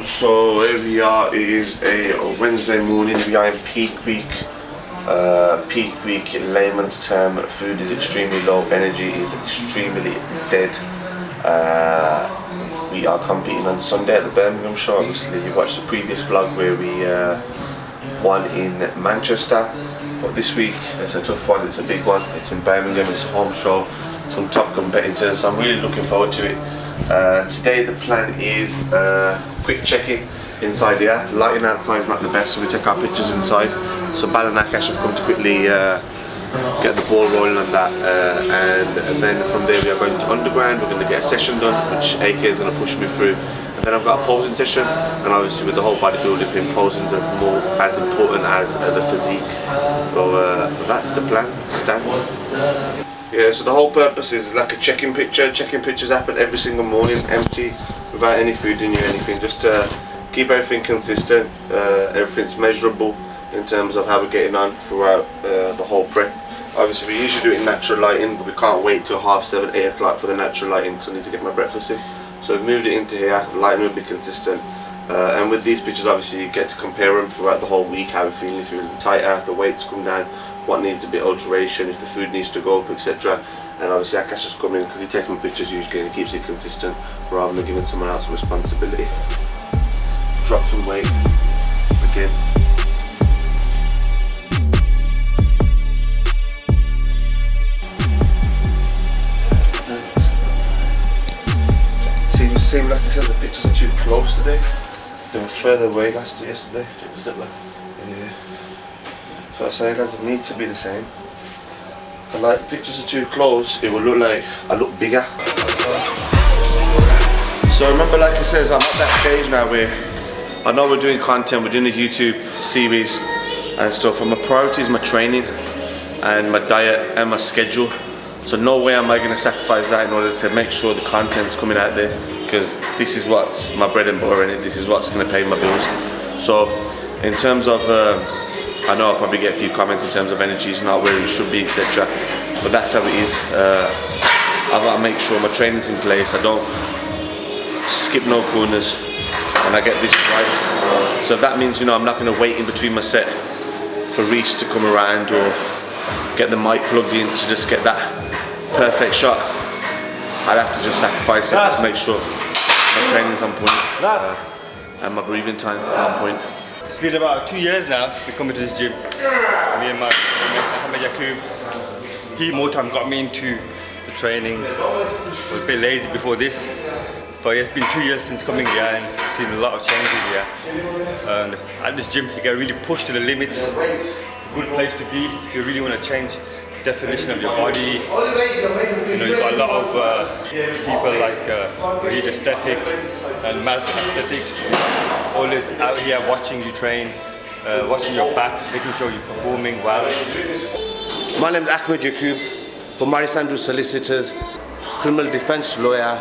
So here we are, it is a Wednesday morning, we are in peak week. In layman's term, food is extremely low, energy is extremely dead. We are competing on Sunday at the Birmingham show. Obviously you watched the previous vlog where we won in Manchester, but this week it's a tough one, it's a big one, it's in Birmingham, it's a home show, some top competitors, so I'm really looking forward to it. Today the plan is quick check-in inside here. Lighting outside is not the best, so we take our pictures inside. So Bal and Akash have come to quickly get the ball rolling on that, and then from there we are going to underground. We're going to get a session done, which AK is going to push me through, and then I've got a posing session, and obviously with the whole bodybuilding thing, posing is as important as the physique. So that's the plan. Stand. Yeah, so the whole purpose is like a check-in picture. Check-in pictures happen every single morning, empty, without any food in you, anything. Just keep everything consistent, everything's measurable in terms of how we're getting on throughout the whole prep. Obviously we usually do it in natural lighting, but we can't wait till 7:30, 8 o'clock for the natural lighting because I need to get my breakfast in. So we've moved it into here, the lighting will be consistent. And with these pictures obviously you get to compare them throughout the whole week, how we're feeling, if you're feeling tighter, if the weights come down, what needs a bit of alteration, if the food needs to go up, etc. And obviously Akash has come in because he takes my pictures usually and he keeps it consistent rather than giving someone else responsibility. Drop some weight again. Seems like the pictures are too close today. They were further away yesterday. Yeah. So I was saying that it needs to be the same. And like the pictures are too close, it will look like I look bigger. So remember, like it says, I'm at that stage now where I know we're doing content, we're doing a YouTube series and stuff, and my priority is my training and my diet and my schedule. So no way am I going to sacrifice that in order to make sure the content's coming out there, because this is what's my bread and butter in it, this is what's going to pay my bills. So in terms of, I know I'll probably get a few comments in terms of energy is not where it should be, etc. But that's how it is. I've got to make sure my training's in place, I don't skip no corners, and I get this right. So if that means, I'm not going to wait in between my set for Reese to come around or get the mic plugged in to just get that perfect shot, I'd have to just sacrifice it to make sure my training's on point and my breathing time on point. It's been about 2 years now to coming to this gym. Me and my mate Yakub, he more time got me into the training. I was a bit lazy before this, but it's been 2 years since coming here and seen a lot of changes here. And at this gym you get really pushed to the limits. Good place to be if you really want to change the definition of your body. You've got a lot of people like Reed Aesthetic and Math Aesthetics, always out here watching you train, watching your back, making sure you're performing well. My name is Ahmed Yakub from Maris Andrews Solicitors, criminal defence lawyer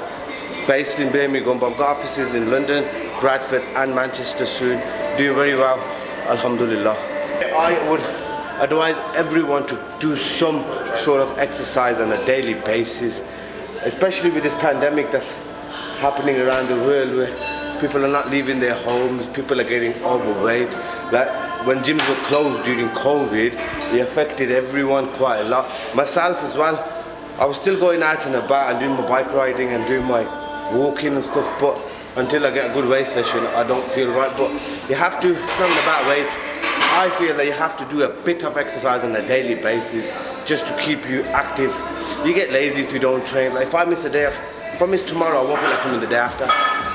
based in Birmingham, but I've got offices in London, Bradford and Manchester soon. Doing very well, alhamdulillah. I would advise everyone to do some sort of exercise on a daily basis, especially with this pandemic that's happening around the world, where people are not leaving their homes, people are getting overweight. Like when gyms were closed during COVID, it affected everyone quite a lot. Myself as well. I was still going out and about and doing my bike riding and doing my walking and stuff, but until I get a good weight session I don't feel right. But you have to, it's not about weight. I feel that you have to do a bit of exercise on a daily basis just to keep you active. You get lazy if you don't train. Like if I miss a day, if I miss tomorrow, I won't feel like coming the day after.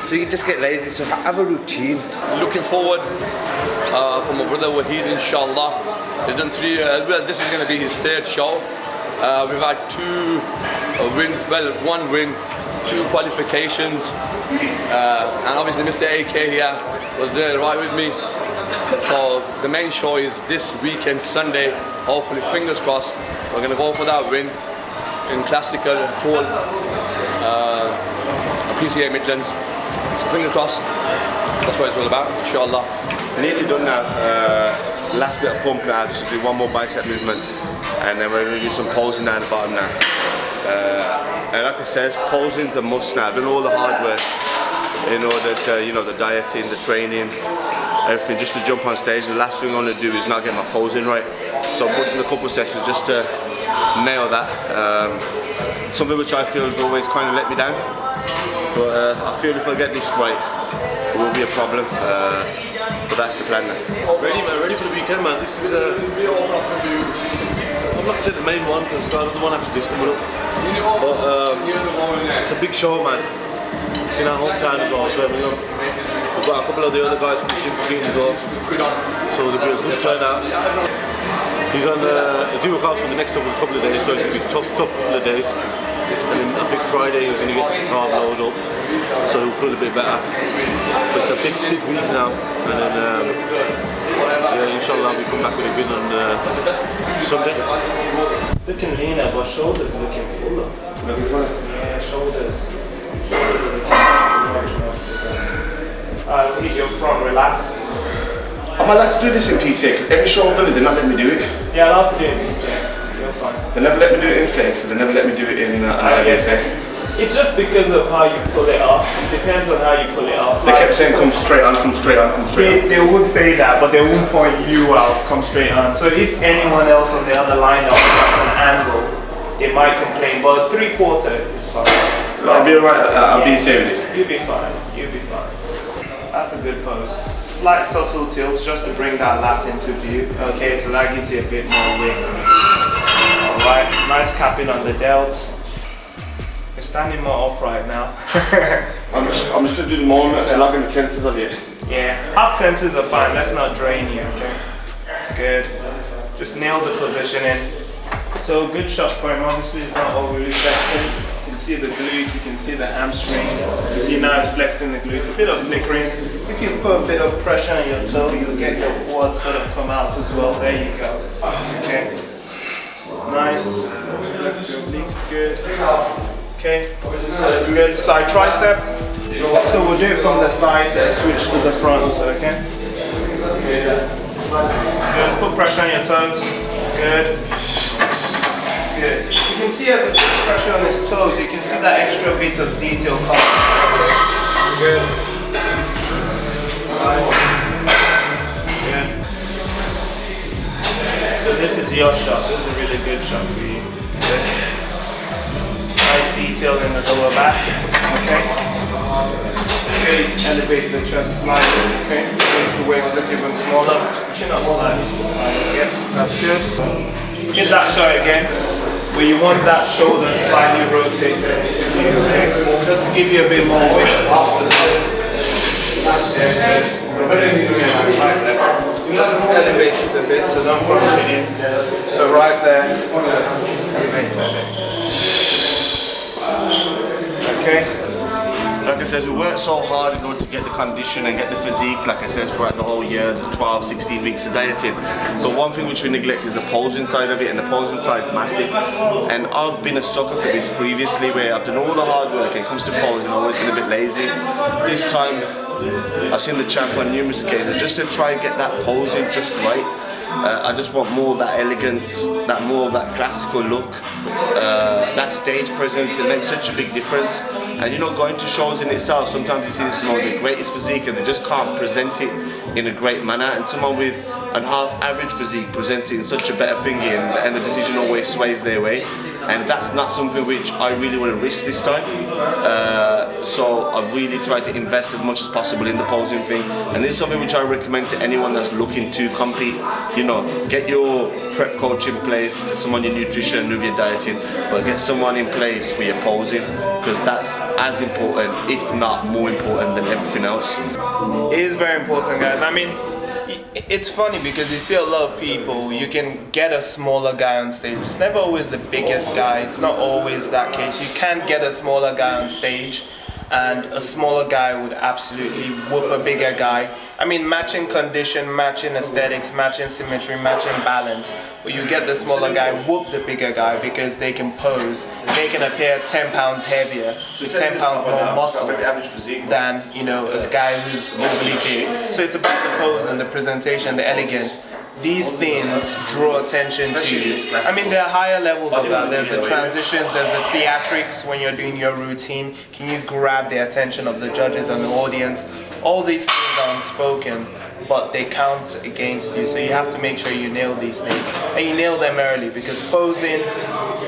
So you just get lazy, so have a routine. Looking forward for my brother Wahid, inshallah. He's done 3 as well. This is going to be his 3rd show. We've had 2 wins, well 1 win, 2 qualifications. And obviously Mr. AK here was there right with me. So the main show is this weekend, Sunday. Hopefully, fingers crossed, we're going to go for that win in classical pool, PCA Midlands. So fingers crossed, that's what it's all about, inshallah. Nearly done now. Last bit of pump now, just do one more bicep movement, and then we're going to do some posing down the bottom now. And like I said, posing's a must now. I've done all the hard work. in order to, you know, the dieting, the training, everything, just to jump on stage. The last thing I want to do is not get my posing right. So I'm watching a couple of sessions just to nail that. Something which I feel has always kind of let me down. But I feel if I get this right, it will be a problem. But that's the plan now. Ready, man, ready for the weekend, man. This is I'm not saying the main one because I don't want after this coming up. But it's a big show, man. It's in our hometown as well, Birmingham. We've got a couple of the other guys from the gym team as well. So there'll be a good turnout. He's on zero carbs for the next couple of days, so it's going to be a tough couple of days. And then I think Friday he's going to get the carb load up, so he'll feel a bit better. But it's a big week now, and then yeah, inshallah we come back with a win on Sunday. Looking leaner, but shoulders looking fuller. Looking fun. Yeah, shoulders. Shoulders are looking much more bigger. Leave your front relaxed. Am I allowed to do this in PCA? Because every show I've done it, they're not letting me do it. Yeah, I'll have to do it in PCA. You're fine. They never let me do it in flex, so they never let me do it in It's just because of how you pull it off. It depends on how you pull it off. They kept saying come straight on, come straight on, come straight on. They would say that, but they won't point you out, come straight on. So if anyone else on the other lineup has an angle, they might complain, but 3/4 is fine. So I'll be alright, I'll be safe with it. You'll be fine, you'll be fine. That's a good pose. Slight subtle tilt just to bring that lat into view. Okay, so that gives you a bit more width. Alright, nice capping on the delts. You're standing more upright now. I'm just going to do the moment, I'm not going to tenses of it. Yeah, half tenses are fine, let's not drain you, okay? Good. Just nail the positioning. So good shot for him, obviously it's not overly flexing. You can see the glute, you can see the hamstring. You can see now it's flexing the glute, a bit of flickering. If you put a bit of pressure on your toe, you'll get your quads sort of come out as well. There you go. Okay. Nice. Flex your obliques, good. Okay, that's good. Side tricep. So we'll do it from the side, then switch to the front, okay? Good. Good. Put pressure on your toes. Good. Good. You can see as it puts pressure on his toes, you can see that extra bit of detail coming. Good. Nice. Good. So this is your shot. This is a really good shot for you. Good. Nice detail in the lower back. Okay. Good. Elevate the chest slightly. Okay. Makes the waist look even smaller. Chin up slightly. Yep. That's good. Hit that shot again. Where you want that shoulder slightly rotated into you, okay? Just to give you a bit more weight off the top. Yeah, right there. Just elevate it a bit, so don't punch it in. So right there, elevate it a bit. Okay? Like I said, we worked so hard in order to get the condition and get the physique, like I said, throughout the whole year, the 12, 16 weeks of dieting. But one thing which we neglect is the posing side of it, and the posing side is massive. And I've been a sucker for this previously, where I've done all the hard work and it comes to posing, I've always been a bit lazy. This time, I've seen the champ on numerous occasions, just to try and get that posing just right. I just want more of that elegance, more of that classical look, that stage presence. It makes such a big difference. And you know, going to shows in itself, sometimes you see some of the greatest physique and they just can't present it in a great manner, and someone with an half average physique presents it in such a better thingy, and the decision always sways their way. And that's not something which I really want to risk this time. So I've really tried to invest as much as possible in the posing thing, and this is something which I recommend to anyone that's looking to compete. You know, get your prep coach in place, to someone your nutrition and with your dieting, but get someone in place for your posing, because that's as important, if not more important than everything else. It is very important, guys. I mean, it's funny because you see a lot of people, you can get a smaller guy on stage. It's never always the biggest guy. It's not always that case. You can get a smaller guy on stage, and a smaller guy would absolutely whoop a bigger guy. I mean, matching condition, matching aesthetics, matching symmetry, matching balance. But you get the smaller guy whoop the bigger guy because they can pose. They can appear 10 pounds heavier with 10 pounds more muscle than, you know, a guy who's overly big. So it's about the pose and the presentation, the elegance. these things draw attention to you. I mean, there are higher levels of that. There's the transitions, there's the theatrics when you're doing your routine. Can you grab the attention of the judges and the audience? All these things are unspoken, but they count against you. So you have to make sure you nail these things. And you nail them early, because posing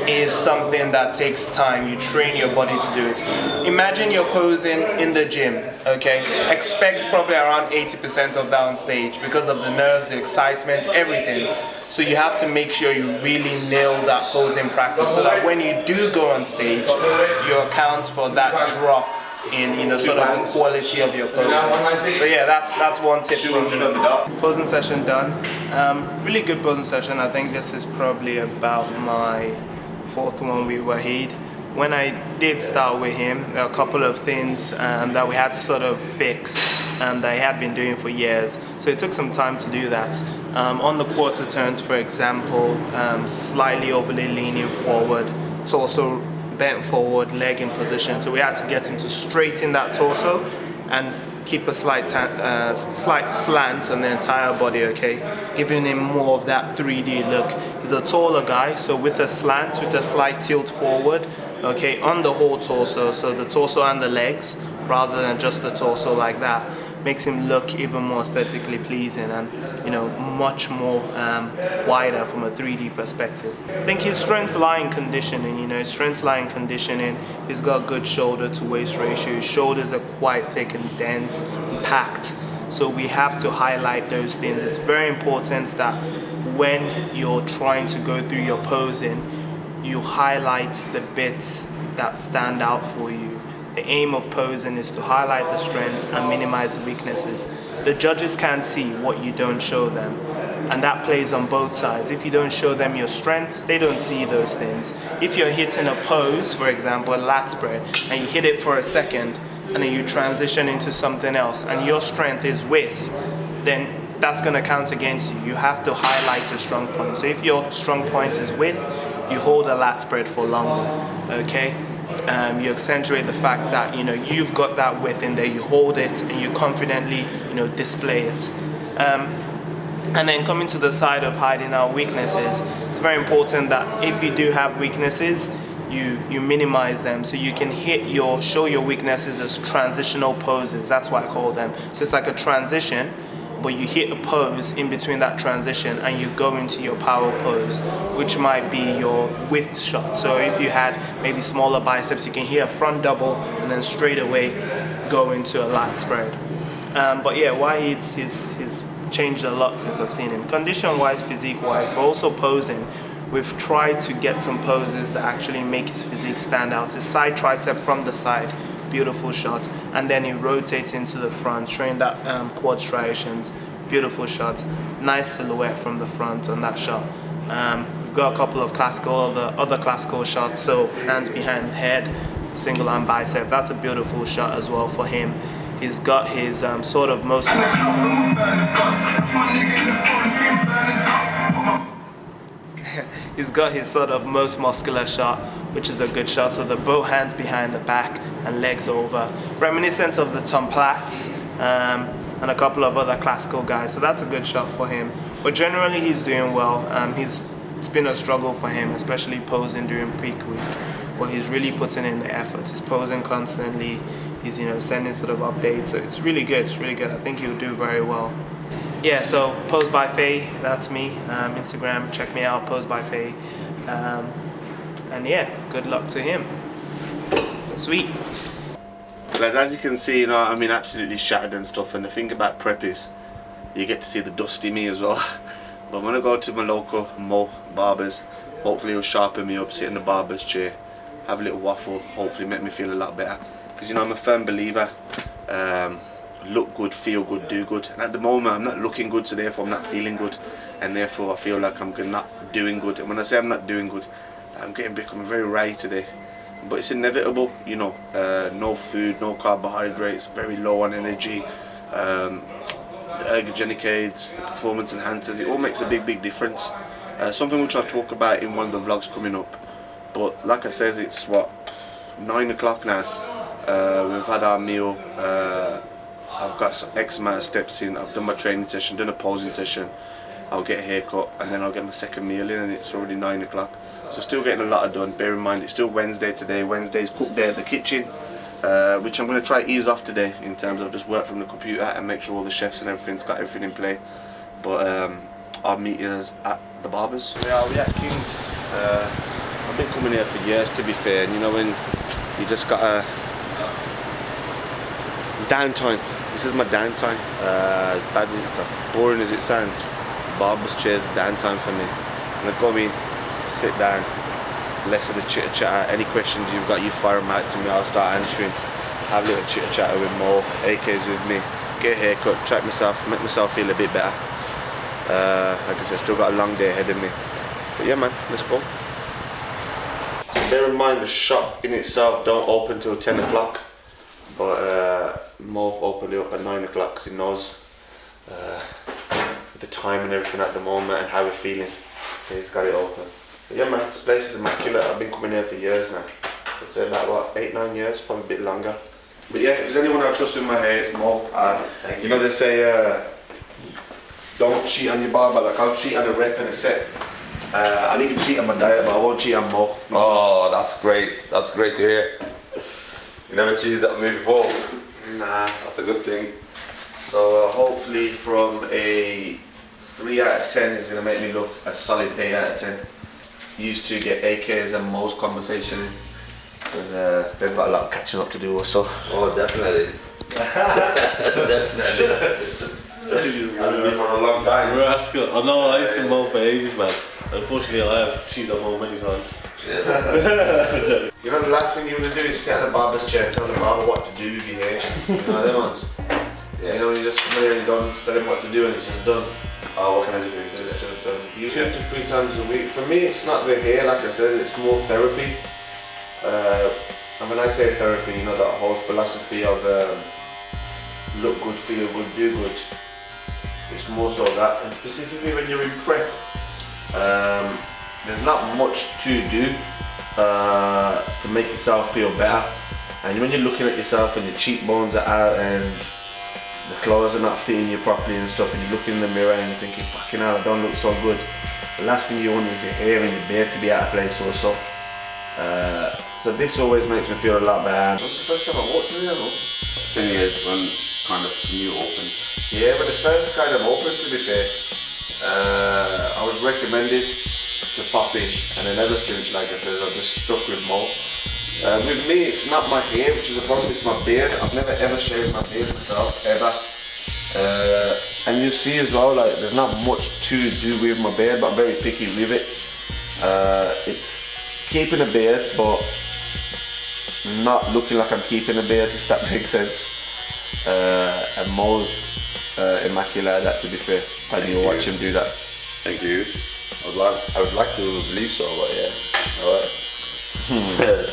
is something that takes time. You train your body to do it. Imagine you're posing in the gym, okay? Expect probably around 80% of that on stage because of the nerves, the excitement, everything. So you have to make sure you really nail that posing practice so that when you do go on stage, you account for that drop in, you know, sort of the quality of your posing. So yeah, that's one tip from me. Posing session done. Really good posing session. I think this is probably about my 4th one with Wahid. When I did start with him, there are a couple of things that we had to sort of fix that he had been doing for years. So it took some time to do that. On the quarter turns, for example, slightly overly leaning forward, torso bent forward, leg in position. So we had to get him to straighten that torso and keep a slight slant on the entire body, okay? Giving him more of that 3D look. He's a taller guy, so with a slant, with a slight tilt forward, okay, on the whole torso, so the torso and the legs, rather than just the torso like that, makes him look even more aesthetically pleasing and, you know, much more wider from a 3D perspective. I think his strengths lie in conditioning, you know, his strengths lie in conditioning. He's got good shoulder to waist ratio. His shoulders are quite thick and dense and packed. So we have to highlight those things. It's very important that when you're trying to go through your posing, you highlight the bits that stand out for you. The aim of posing is to highlight the strengths and minimize the weaknesses. The judges can't see what you don't show them, and that plays on both sides. If you don't show them your strengths, they don't see those things. If you're hitting a pose, for example, a lat spread, and you hit it for a second, and then you transition into something else, and your strength is width, then that's going to count against you. You have to highlight your strong point. So if your strong point is width, you hold a lat spread for longer, okay? You accentuate the fact that, you know, you've got that width in there, you hold it and you confidently, you know, display it. And then coming to the side of hiding our weaknesses, it's very important that if you do have weaknesses, you minimize them, so you can show your weaknesses as transitional poses. That's what I call them. So it's like a transition, but you hit a pose in between that transition and you go into your power pose, which might be your width shot. So if you had maybe smaller biceps, you can hit a front double and then straight away go into a lat spread. But yeah, he's changed a lot since I've seen him. Condition-wise, physique-wise, but also posing. We've tried to get some poses that actually make his physique stand out. His side tricep from the side, beautiful shot, and then he rotates into the front, showing that quad striations, beautiful shot, nice silhouette from the front on that shot. We've got a couple of other classical shots, so hands behind head, single arm bicep, that's a beautiful shot as well for him. He's got his sort of most he's got his sort of most muscular shot, which is a good shot. So the both hands behind the back and legs over, reminiscent of the Tom Platts and a couple of other classical guys. So that's a good shot for him. But generally, he's doing well. It's been a struggle for him, especially posing during peak week. Well, he's really putting in the effort. He's posing constantly. He's, you know, sending sort of updates. So it's really good. It's really good. I think he'll do very well. Yeah, so Pose by Faye, that's me. Instagram, check me out, Pose by Faye. And yeah, good luck to him. Sweet. Guys, as you can see, you know, I mean, absolutely shattered and stuff. And the thing about prep is, you get to see the dusty me as well. But I'm gonna go to my local Barber's. Hopefully he'll sharpen me up, sit in the barber's chair, have a little waffle, hopefully make me feel a lot better. Because, you know, I'm a firm believer. Look good, feel good, do good. And at the moment I'm not looking good, so therefore I'm not feeling good, and therefore I feel like I'm not doing good. And when I say I'm not doing good, I'm becoming very wry today. But it's inevitable, you know. No food, no carbohydrates, very low on energy. The ergogenic aids, the performance enhancers, it all makes a big difference. Something which I'll talk about in one of the vlogs coming up. But like I said, it's what, 9 o'clock now. We've had our meal. I've got some X amount of steps in. I've done my training session, done a posing session, I'll get a haircut, and then I'll get my second meal in, and it's already 9 o'clock. So still getting a lot of done. Bear in mind, it's still Wednesday today. Wednesday's cook day at the kitchen, which I'm going to try ease off today in terms of just work from the computer and make sure all the chefs and everything's got everything in play. But I'll meet you at the Barbers. Yeah, we at King's. I've been coming here for years, to be fair, and you know when you just got a downtime. This is my downtime. As bad as as boring as it sounds, Barber's chair's downtime for me. I'm gonna go in, sit down, less of the chitter chatter. Any questions you've got, you fire them out to me. I'll start answering. Have a little chitter chatter with Mo, AK's with me. Get a haircut, track myself, make myself feel a bit better. Like I said, still got a long day ahead of me. But yeah, man, let's go. So bear in mind, the shop in itself don't open till 10 o'clock. But Mo opened it up at 9 o'clock because he knows the time and everything at the moment and how we're feeling. So he's got it open. But yeah, man, this place is immaculate. I've been coming here for years now. I'd say about what, 8-9 years, probably a bit longer. But yeah, if there's anyone I trust in my hair, it's Mo. You know they say don't cheat on your barber. Like I'll cheat on a rep and a set. I'll even cheat on my diet, but I won't cheat on Mo. Oh, that's great. That's great to hear. You never cheated that me before. Nah. That's a good thing. So hopefully from a 3 out of 10 is going to make me look a solid 8 out of 10. Used to get AK's and Mo's conversation in, because they've got a lot of catching up to do also. Oh, definitely. Definitely. That's been for a long time. Rascal. I know, I used to mow for ages, man. Unfortunately, I have cheated on Mo many times. You know, the last thing you want to do is sit at the barber's chair and tell the barber what to do with your hair. You know them ones? Yeah. You know, you just really don't tell him what to do and it's just done. Oh, what can I do? It's just done. You 2 to 3 times a week. For me, it's not the hair, like I said, it's more therapy. And when I say therapy, you know, that whole philosophy of look good, feel good, do good. It's more so that, and specifically when you're in prep, there's not much to do to make yourself feel better. And when you're looking at yourself and your cheekbones are out and the clothes are not fitting you properly and stuff, and you look in the mirror and you're thinking, fucking hell, I don't look so good. The last thing you want is your hair and your beard to be out of place also. So this always makes me feel a lot better. When's the first time I walked through there? 10 years when kind of new open. Yeah, but the first kind of open, to be fair. I was recommended to pop in, and then ever since, like I said, I've just stuck with Mo. With me, it's not my hair, which is a problem, it's my beard. I've never ever shaved my beard myself, ever. And you see as well, like there's not much to do with my beard, but I'm very picky with it. It's keeping a beard, but not looking like I'm keeping a beard, if that makes sense. And Mo's immaculate at that, to be fair. And you watch him do that. Thank you. I would like to believe so, but yeah. Alright.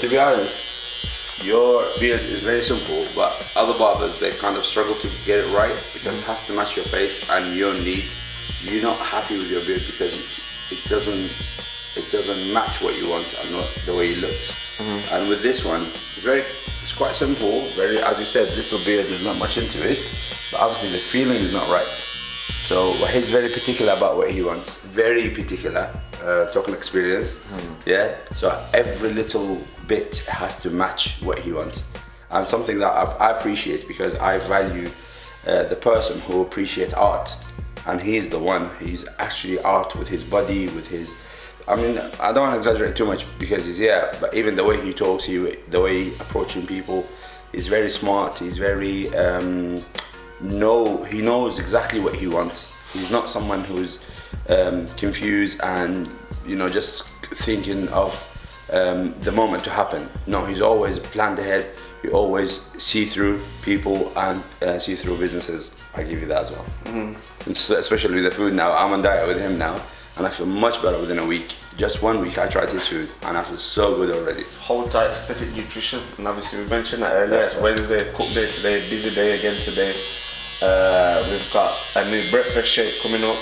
To be honest, your beard is very simple, but other barbers, they kind of struggle to get it right because it has to match your face and your need. You're not happy with your beard because it doesn't match what you want and not the way it looks. And with this one, it's quite simple, very, as you said, little beard, there's not much into it, but obviously the feeling is not right. So he's very particular about what he wants, very particular, talking experience, yeah. So every little bit has to match what he wants, and something that I appreciate because I value the person who appreciates art, and he's the one. He's actually art with his body, with his. I mean, I don't want to exaggerate too much because he's here, but even the way he talks, the way he approaching people, he's very smart. He's very he knows exactly what he wants. He's not someone who's confused and just thinking of the moment to happen. No, he's always planned ahead. He always see through people and see through businesses. I give you that as well. And especially with the food now. I'm on diet with him now, and I feel much better within a week. Just 1 week I tried his food and I feel so good already. Hold tight aesthetic nutrition, and obviously we mentioned that earlier. It's Wednesday, cook day today, busy day again today. We've got a new breakfast shake coming up,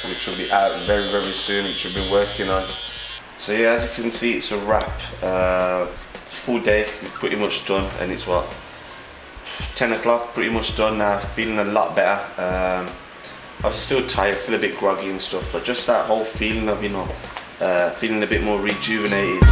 which will be out very, very soon, which we'll be working on. So yeah, as you can see, it's a wrap. Full day, we're pretty much done, and it's what, 10 o'clock, pretty much done now, feeling a lot better. obviously still tired, still a bit groggy and stuff, but just that whole feeling of, you know, feeling a bit more rejuvenated.